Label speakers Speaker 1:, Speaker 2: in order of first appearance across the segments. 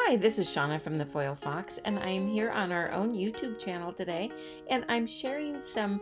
Speaker 1: Hi, this is Shauna from the Foil Fox, and I am here on our own YouTube channel today, and I'm sharing some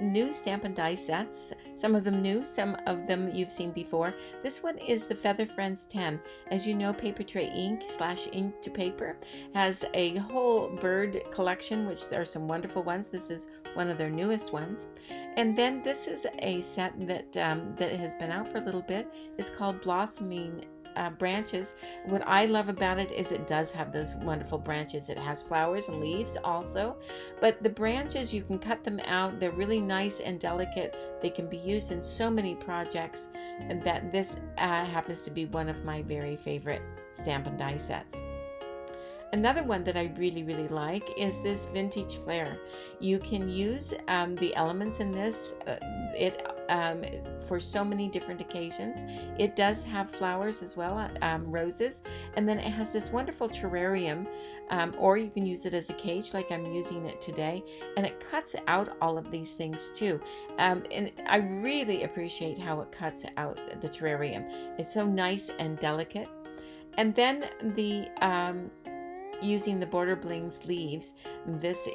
Speaker 1: new stamp and die sets. Some of them new, some of them you've seen before. This one is the Feather Friends 10. As you know, Paper Tray Ink / Ink to Paper has a whole bird collection, which there are some wonderful ones. This is one of their newest ones. And then this is a set that has been out for a little bit. It's called Blossoming branches. What I love about it is it does have those wonderful branches. It has flowers and leaves also, but the branches, you can cut them out. They're really nice and delicate. They can be used in so many projects, and that this happens to be one of my very favorite stamp and die sets. Another one that I really like is this Vintage Flair. You can use the elements in this for so many different occasions. It does have flowers as well, roses, and then it has this wonderful terrarium, or you can use it as a cage like I'm using it today, and it cuts out all of these things too. And I really appreciate how it cuts out the terrarium. It's so nice and delicate. And then the using the Border Blings leaves, this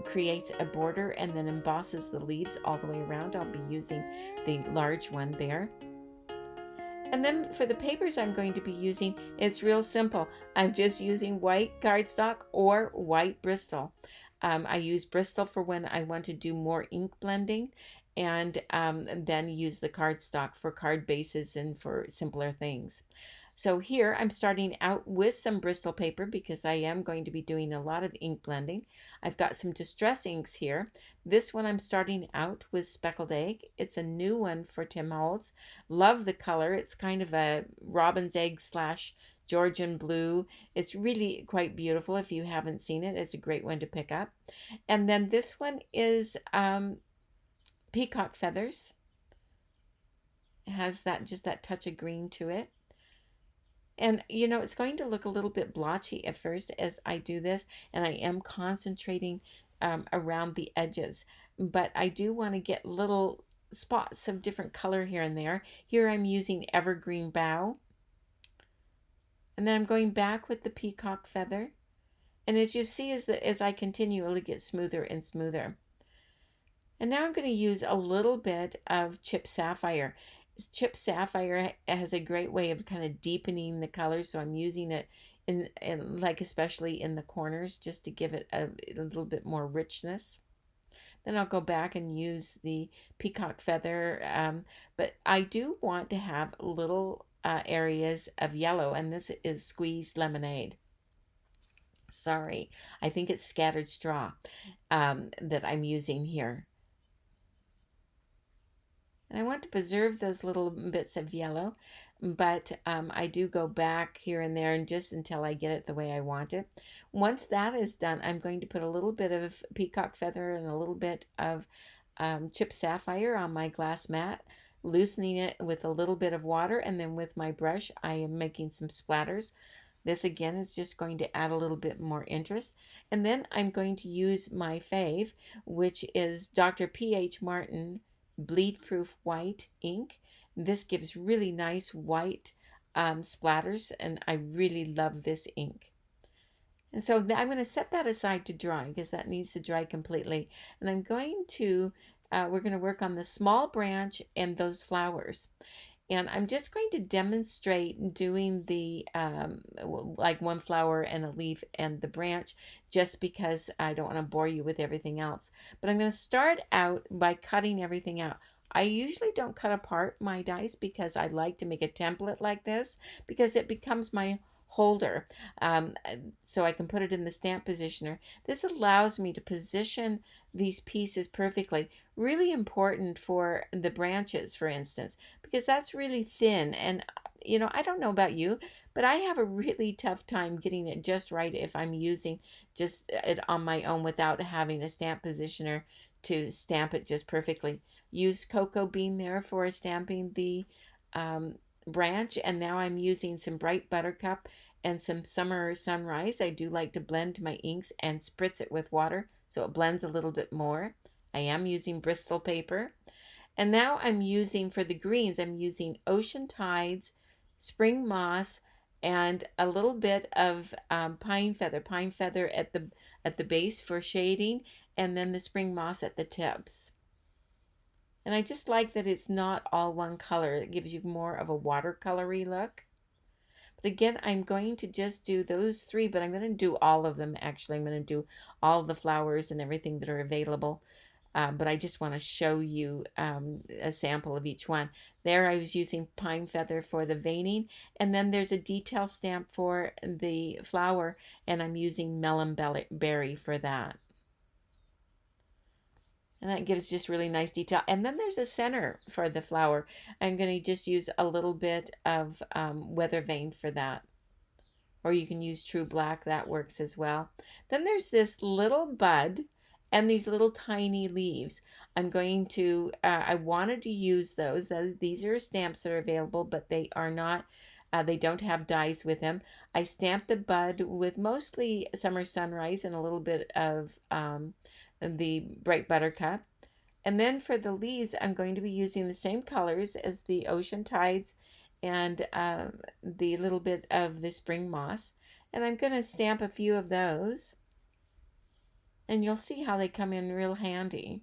Speaker 1: creates a border and then embosses the leaves all the way around. I'll be using the large one there. And then for the papers I'm going to be using, it's real simple. I'm just using white cardstock or white Bristol. I use Bristol for when I want to do more ink blending, and then use the cardstock for card bases and for simpler things. So here I'm starting out with some Bristol paper because I am going to be doing a lot of ink blending. I've got some distress inks here. This one I'm starting out with Speckled Egg. It's a new one for Tim Holtz. Love the color. It's kind of a robin's egg / Georgian blue. It's really quite beautiful. If you haven't seen it, it's a great one to pick up. And then this one is Peacock Feathers. It has just that touch of green to it. And you know, it's going to look a little bit blotchy at first as I do this, and I am concentrating around the edges, but I do want to get little spots of different color here and there. Here I'm using Evergreen Bough, and then I'm going back with the Peacock Feather, and as you see, as I continue, it'll get smoother and smoother. And now I'm going to use a little bit of Chipped Sapphire. Chipped Sapphire has a great way of kind of deepening the color, so I'm using it in like especially in the corners, just to give it a little bit more richness. Then I'll go back and use the Peacock Feather, but I do want to have little areas of yellow, and this is Squeezed Lemonade. Sorry, I think it's Scattered Straw that I'm using here. And I want to preserve those little bits of yellow, but I do go back here and there and just until I get it the way I want it. Once that is done, I'm going to put a little bit of Peacock Feather and a little bit of Chipped Sapphire on my glass mat, loosening it with a little bit of water, and then with my brush I am making some splatters. This again is just going to add a little bit more interest. And then I'm going to use my fave, which is Dr. P.H. Martin Bleed Proof White ink. This gives really nice white splatters, and I really love this ink. And so I'm going to set that aside to dry because that needs to dry completely. And I'm going to, we're going to work on the small branch and those flowers. And I'm just going to demonstrate doing the like one flower and a leaf and the branch, just because I don't want to bore you with everything else. But I'm going to start out by cutting everything out. I usually don't cut apart my dies because I like to make a template like this because it becomes my holder, so I can put it in the stamp positioner. This allows me to position these pieces perfectly. Really important for the branches, for instance, because that's really thin, and you know, I don't know about you, but I have a really tough time getting it just right if I'm using just it on my own without having a stamp positioner to stamp it just perfectly. Use cocoa bean there for stamping the branch, and now I'm using some Bright Buttercup and some Summer Sunrise. I do like to blend my inks and spritz it with water so it blends a little bit more. I am using Bristol paper. And now I'm using, for the greens, I'm using Ocean Tides, Spring Moss, and a little bit of pine feather at the base for shading, and then the spring moss at the tips. And I just like that it's not all one color. It gives you more of a watercolory look. But again, I'm going to just do those three, but I'm going to do all of them. Actually, I'm going to do all the flowers and everything that are available. But I just want to show you a sample of each one. There I was using pine feather for the veining, and then there's a detail stamp for the flower, and I'm using melon berry for that. And that gives just really nice detail. And then there's a center for the flower. I'm going to just use a little bit of weather vane for that. Or you can use true black, that works as well. Then there's this little bud and these little tiny leaves. I wanted to use those. These are stamps that are available, but they are not, they don't have dies with them. I stamped the bud with mostly Summer Sunrise and a little bit of the Bright Buttercup. And then for the leaves, I'm going to be using the same colors as the Ocean Tides and the little bit of the spring moss. And I'm going to stamp a few of those. And you'll see how they come in real handy.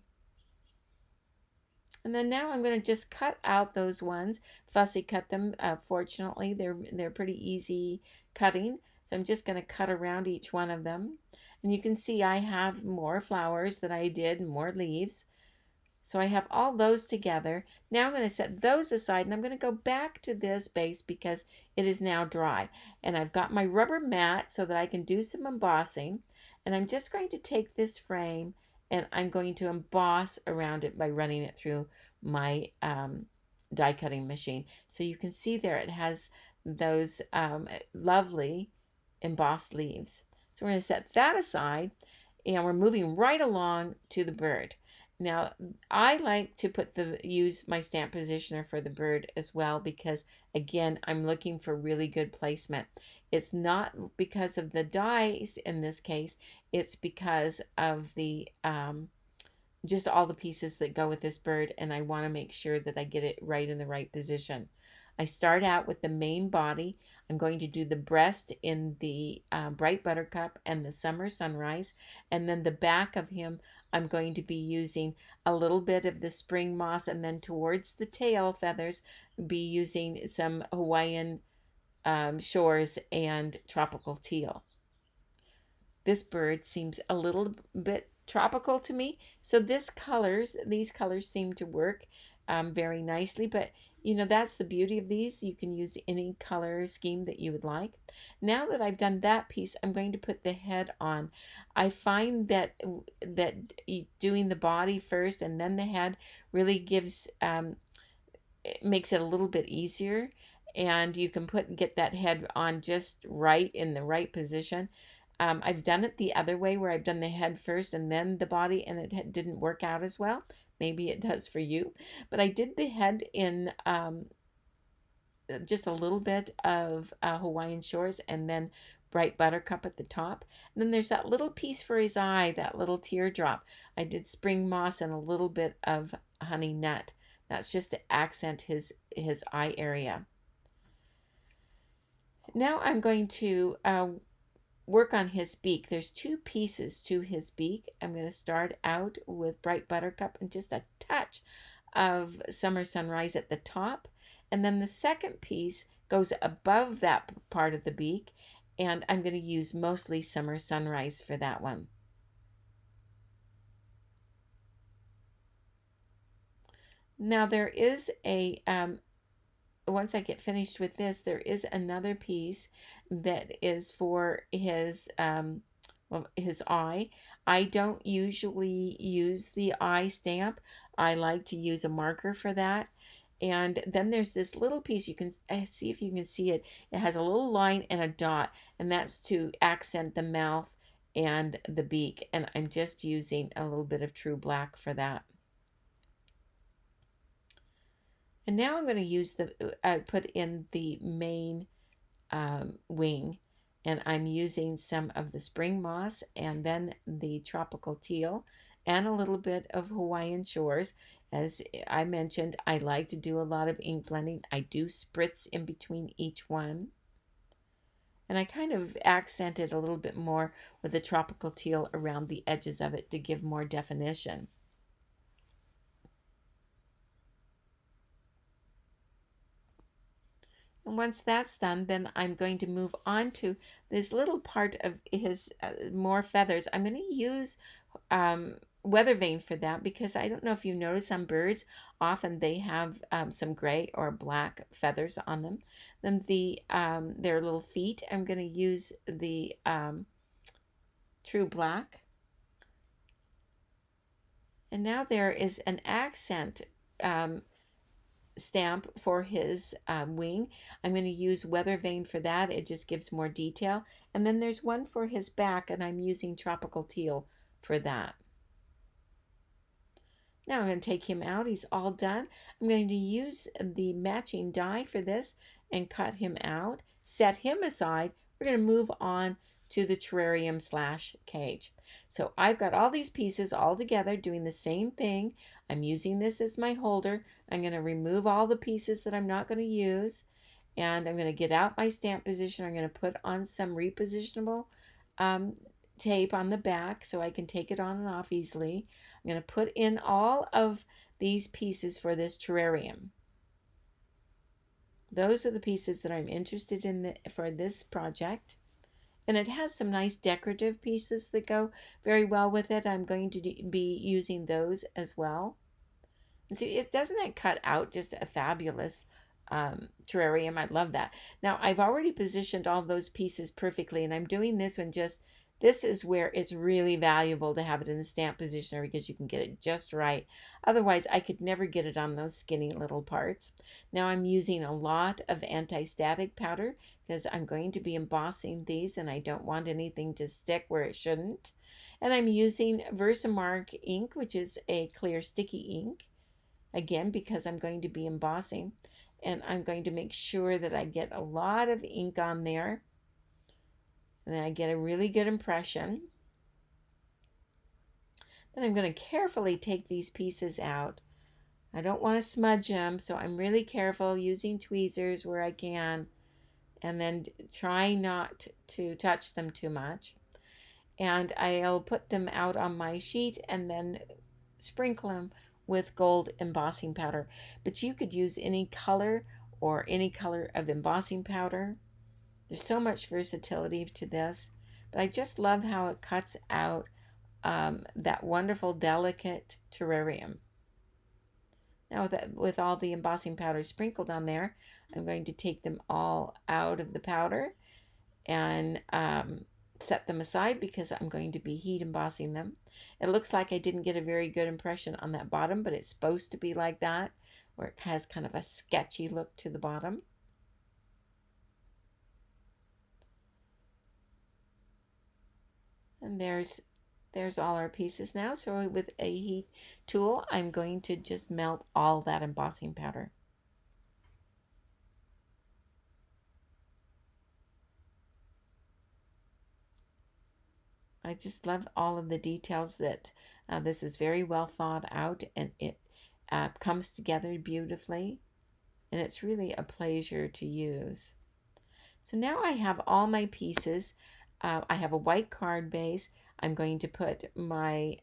Speaker 1: And then now I'm going to just cut out those ones, fussy cut them. Fortunately, they're pretty easy cutting. So I'm just going to cut around each one of them. And you can see I have more flowers that I did, more leaves. So I have all those together. Now I'm going to set those aside, and I'm going to go back to this base because it is now dry. And I've got my rubber mat so that I can do some embossing. And I'm just going to take this frame and I'm going to emboss around it by running it through my die cutting machine. So you can see there it has those lovely embossed leaves. So we're going to set that aside, and we're moving right along to the bird. Now, I like to use my stamp positioner for the bird as well because, again, I'm looking for really good placement. It's not because of the dies in this case, it's because of the just all the pieces that go with this bird, and I want to make sure that I get it right in the right position. I start out with the main body. I'm going to do the breast in the Bright Buttercup and the Summer Sunrise, and then the back of him I'm going to be using a little bit of the spring moss, and then towards the tail feathers be using some Hawaiian shores and tropical teal. This bird seems a little bit tropical to me, so these colors seem to work very nicely, but you know, that's the beauty of these. You can use any color scheme that you would like. Now that I've done that piece, I'm going to put the head on. I find that doing the body first and then the head really gives it makes it a little bit easier, and you can get that head on just right in the right position. I've done it the other way where I've done the head first and then the body, and it didn't work out as well. Maybe it does for you. But I did the head in just a little bit of Hawaiian shores and then Bright Buttercup at the top. And then there's that little piece for his eye, that little teardrop. I did spring moss and a little bit of honey nut. That's just to accent his eye area. Now I'm going to work on his beak. There's two pieces to his beak. I'm going to start out with Bright Buttercup and just a touch of Summer Sunrise at the top. And then the second piece goes above that part of the beak, and I'm going to use mostly Summer Sunrise for that one. Now there is a once I get finished with this, there is another piece that is for his his eye. I don't usually use the eye stamp. I like to use a marker for that. And then there's this little piece, you can see if you can see it. It has a little line and a dot, and that's to accent the mouth and the beak. And I'm just using a little bit of true black for that. And now I'm going to use put in the main wing, and I'm using some of the spring moss and then the tropical teal and a little bit of Hawaiian shores. As I mentioned, I like to do a lot of ink blending. I do spritz in between each one. And I kind of accented a little bit more with the tropical teal around the edges of it to give more definition. And once that's done, then I'm going to move on to this little part of his more feathers. I'm going to use weather vane for that because I don't know if you notice some birds, often they have some gray or black feathers on them. Then their little feet, I'm going to use the true black. And now there is an accent stamp for his wing. I'm going to use weather vane for that. It just gives more detail. And then there's one for his back, and I'm using tropical teal for that. Now I'm going to take him out. He's all done. I'm going to use the matching die for this and cut him out, set him aside. We're going to move on to the terrarium / cage. So I've got all these pieces all together doing the same thing. I'm using this as my holder. I'm going to remove all the pieces that I'm not going to use, and I'm going to get out my stamp position. I'm going to put on some repositionable tape on the back so I can take it on and off easily. I'm going to put in all of these pieces for this terrarium. Those are the pieces that I'm interested in for this project. And it has some nice decorative pieces that go very well with it. I'm going to be using those as well. And see, doesn't it cut out just a fabulous terrarium? I love that. Now, I've already positioned all those pieces perfectly, and I'm doing this one this is where it's really valuable to have it in the stamp positioner because you can get it just right. Otherwise, I could never get it on those skinny little parts. Now I'm using a lot of anti-static powder because I'm going to be embossing these and I don't want anything to stick where it shouldn't. And I'm using Versamark ink, which is a clear sticky ink, again, because I'm going to be embossing. And I'm going to make sure that I get a lot of ink on there. And then I get a really good impression. Then I'm going to carefully take these pieces out. I don't want to smudge them, so I'm really careful using tweezers where I can, and then try not to touch them too much. And I'll put them out on my sheet and then sprinkle them with gold embossing powder. But you could use any color or any color of embossing powder. There's so much versatility to this, but I just love how it cuts out that wonderful, delicate terrarium. Now with all the embossing powder sprinkled on there, I'm going to take them all out of the powder and set them aside because I'm going to be heat embossing them. It looks like I didn't get a very good impression on that bottom, but it's supposed to be like that, where it has kind of a sketchy look to the bottom. And there's all our pieces now. So with a heat tool, I'm going to just melt all that embossing powder. I just love all of the details that this is very well thought out, and it comes together beautifully, and it's really a pleasure to use. So now I have all my pieces. I have a white card base. I'm going to put my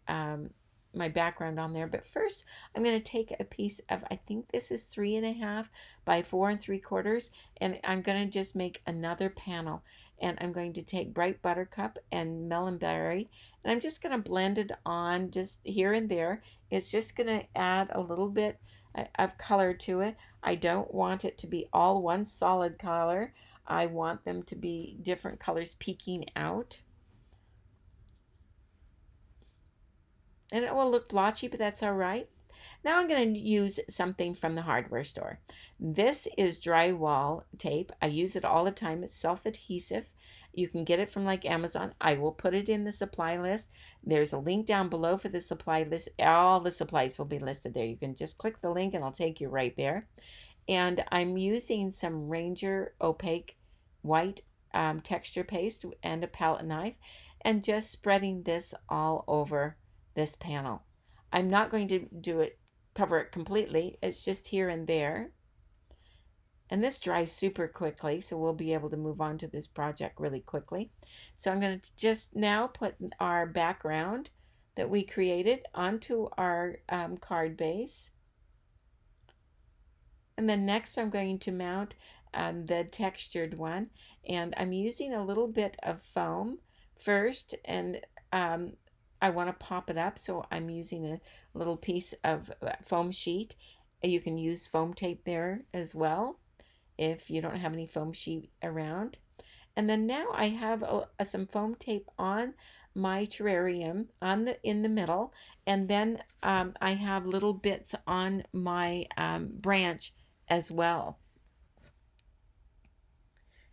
Speaker 1: my background on there, but first I'm going to take a piece of, I think this is 3.5 by 4 3/4, and I'm going to just make another panel. And I'm going to take bright buttercup and melonberry, and I'm just going to blend it on just here and there. It's just going to add a little bit of color to it. I don't want it to be all one solid color. I want them to be different colors peeking out. And it will look blotchy, but that's all right. Now I'm going to use something from the hardware store. This is drywall tape. I use it all the time. It's self-adhesive. You can get it from like Amazon. I will put it in the supply list. There's a link down below for the supply list. All the supplies will be listed there. You can just click the link and I'll take you right there. And I'm using some Ranger opaque white texture paste and a palette knife, and just spreading this all over this panel. I'm not going to cover it completely. It's just here and there. And this dries super quickly, so we'll be able to move on to this project really quickly. So I'm going to just now put our background that we created onto our card base. And then next I'm going to mount the textured one. And I'm using a little bit of foam first, and I want to pop it up, so I'm using a little piece of foam sheet. You can use foam tape there as well if you don't have any foam sheet around. And then now I have some foam tape on my terrarium in the middle, and then I have little bits on my branch as well.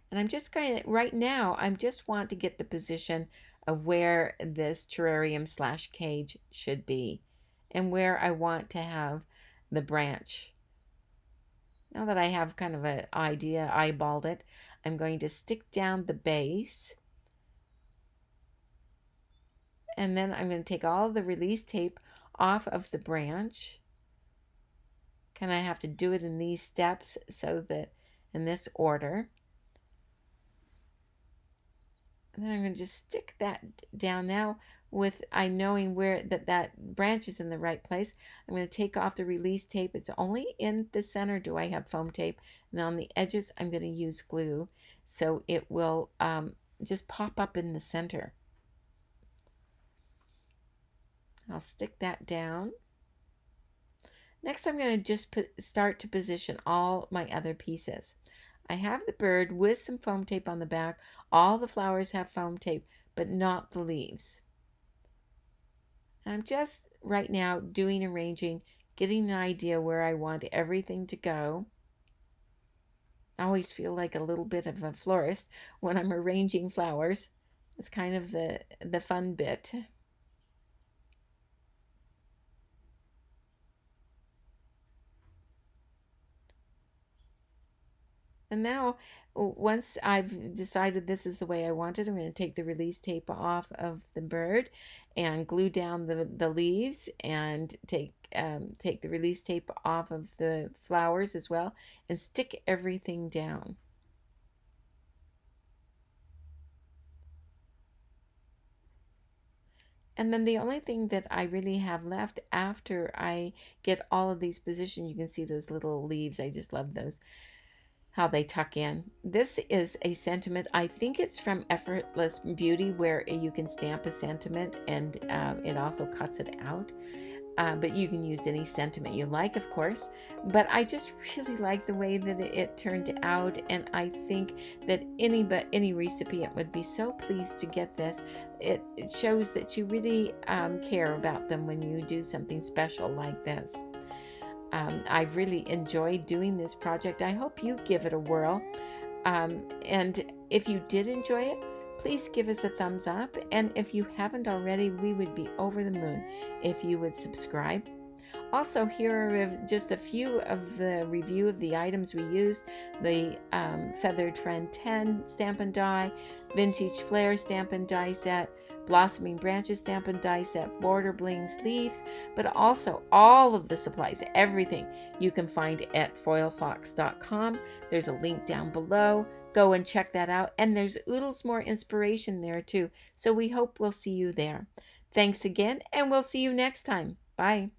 Speaker 1: And I'm just going to, right now, I just want to get the position of where this terrarium / cage should be and where I want to have the branch. Now that I have kind of an idea, eyeballed it, I'm going to stick down the base. And then I'm going to take all the release tape off of the branch. Kind of have to do it in these steps, so that in this order. And then I'm going to just stick that down now with knowing where that branch is in the right place. I'm going to take off the release tape. It's only in the center do I have foam tape. And on the edges, I'm going to use glue, so it will just pop up in the center. I'll stick that down. Next, I'm going to just start to position all my other pieces. I have the bird with some foam tape on the back. All the flowers have foam tape, but not the leaves. I'm just right now arranging, getting an idea where I want everything to go. I always feel like a little bit of a florist when I'm arranging flowers. It's kind of the fun bit. And now, once I've decided this is the way I want it, I'm going to take the release tape off of the bird and glue down the leaves, and take the release tape off of the flowers as well, and stick everything down. And then the only thing that I really have left after I get all of these positioned, you can see those little leaves. I just love those, how they tuck in. This is a sentiment. I think it's from Effortless Beauty, where you can stamp a sentiment, and it also cuts it out. But you can use any sentiment you like, of course. But I just really like the way that it turned out, and I think that any recipient would be so pleased to get this. It shows that you really care about them when you do something special like this. I've really enjoyed doing this project. I hope you give it a whirl. And if you did enjoy it, please give us a thumbs up. And if you haven't already, we would be over the moon if you would subscribe. Also, here are just a few of the review of the items we used. The Feathered Friend 10 Stamp and Die, Vintage Flair Stamp and Die Set, Blossoming Branches Stamp and Die Set, Border Bling Sleeves, but also all of the supplies, everything you can find at foilfox.com. There's a link down below. Go and check that out. And there's oodles more inspiration there too. So we hope we'll see you there. Thanks again, and we'll see you next time. Bye.